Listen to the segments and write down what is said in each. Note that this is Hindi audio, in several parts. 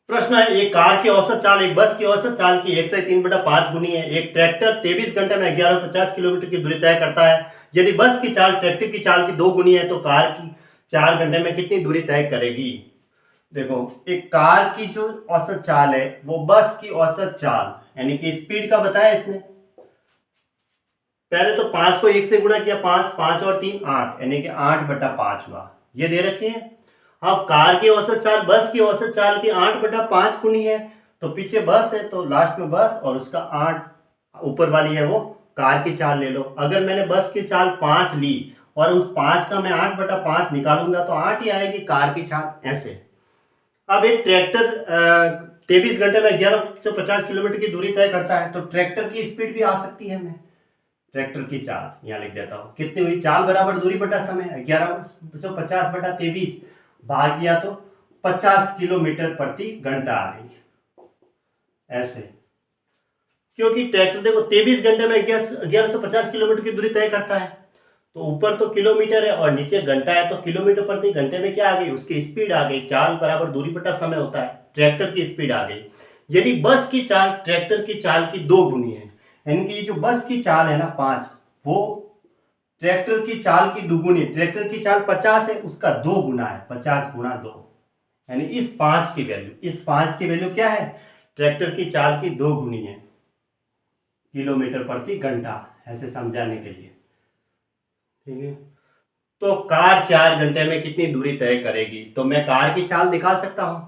प्रश्न है, एक कार की औसत चाल एक बस की औसत चाल की 1 से 3/5 गुनी है। एक ट्रैक्टर 23 घंटे में 1150 किलोमीटर की दूरी तय करता है। यदि बस की चाल ट्रैक्टर की चाल की 2 गुनी है तो कार की 4 घंटे में कितनी दूरी तय करेगी? देखो, एक कार की जो औसत चाल है वो बस की औसत चाल यानी कि स्पीड का बताया इसने। पहले तो 5 को 1 से गुणा किया, 5 5 और 3 8 यानी कि 8/5 हुआ। ये दे रखी है। अब कार की औसत चाल बस की औसत चाल की 8/5 गुनी है। तो पीछे बस है तो लास्ट में बस और उसका 8 ऊपर वाली है वो कार की चाल ले लो। अगर मैंने बस की चाल 5 ली और उस 5 का मैं 8/5 निकालूंगा तो 8 ही आएगी कार की चाल। ऐसे अब एक ट्रैक्टर 23 घंटे में 1150 किलोमीटर की दूरी तय करता है तो ट्रैक्टर की स्पीड भी आ सकती है। मैं ट्रैक्टर की चाल यहाँ लिख देता हूँ, कितनी हुई? चाल बराबर दूरी बटा समय, 1150/23 भाग दिया तो 50 किलोमीटर प्रति घंटा आ गई। ऐसे क्योंकि ट्रैक्टर देखो 23 घंटे में 1150 किलोमीटर की दूरी तय करता है तो ऊपर तो किलोमीटर है और नीचे घंटा है तो किलोमीटर प्रति घंटे में क्या आ गई? उसकी स्पीड आ गई। चाल बराबर दूरी बटा समय होता है, ट्रैक्टर की स्पीड आ गई। यदि बस की चाल ट्रैक्टर की चाल की 2 गुनी है यानी कि ये जो बस की चाल है ना 5, वो ट्रैक्टर की चाल की दुगुनी। ट्रैक्टर की चाल 50 है, उसका 2 गुना है, 50 गुणा 2 यानी इस 5 की वैल्यू, इस 5 की वैल्यू क्या है? ट्रैक्टर की चाल की 2 गुनी है, किलोमीटर प्रति घंटा, ऐसे समझाने के लिए। ठीक है, तो कार 4 घंटे में कितनी दूरी तय करेगी? तो मैं कार की चाल निकाल सकता हूं।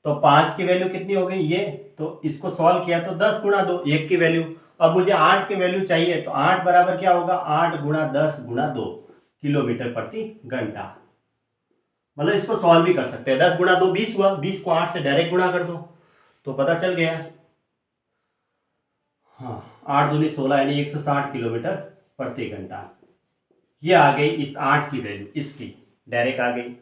तो 5 की वैल्यू कितनी हो गई ये, तो इसको सॉल्व किया तो 10 गुणा 2, 1 की वैल्यू। अब मुझे 8 की वैल्यू चाहिए तो 8 बराबर क्या होगा? 8 गुणा 10 गुणा 2 किलोमीटर प्रति घंटा। मतलब इसको सॉल्व भी कर सकते हैं। 10 गुणा 2 20 हुआ, 20 को 8 से डायरेक्ट गुणा कर दो तो पता चल गया। हाँ, 8 दूनी 16 यानी 160 किलोमीटर प्रति घंटा। ये आ गई इस 8 की वैल्यू, इसकी डायरेक्ट आ गई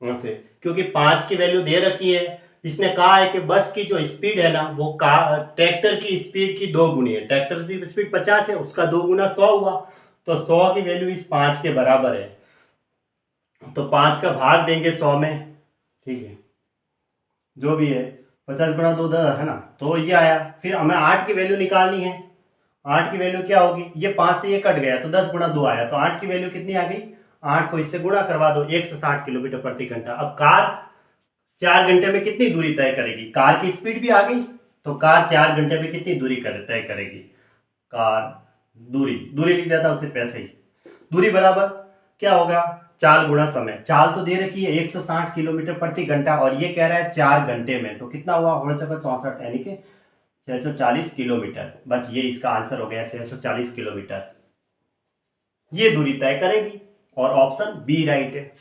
वहां से, क्योंकि 5 की वैल्यू दे रखी है। इसने कहा है कि बस की जो स्पीड है ना वो ट्रैक्टर की स्पीड की 2 गुनी है। ट्रैक्टर की स्पीड 50 है, उसका 2 गुना 100 हुआ, तो 100 की वैल्यू इस 5 के बराबर है। तो 5 का भाग देंगे 100 में, ठीक है, जो भी है 50 गुणा 2 10 है ना, तो ये आया। फिर हमें 8 की वैल्यू निकालनी है। 8 की वैल्यू क्या होगी? ये 5 से ये कट गया तो 10 गुणा 2 आया, तो 8 की वैल्यू कितनी आ गई? 8 को इससे गुणा करवा दो, 160 किलोमीटर प्रति घंटा। अब कार 4 घंटे में कितनी दूरी तय करेगी? कार की स्पीड भी आ गई, तो कार 4 घंटे में कितनी दूरी तय करेगी? कार दूरी, दूरी लिख देता उससे पैसे ही। दूरी बराबर क्या होगा? चाल गुणा समय। चाल तो दे रखी है 160 किलोमीटर प्रति घंटा और ये कह रहा है 4 घंटे में, तो कितना हुआ? हो सका 64 यानी कि 640 किलोमीटर। बस ये इसका आंसर हो गया, 640 किलोमीटर ये दूरी तय करेगी और ऑप्शन बी राइट है।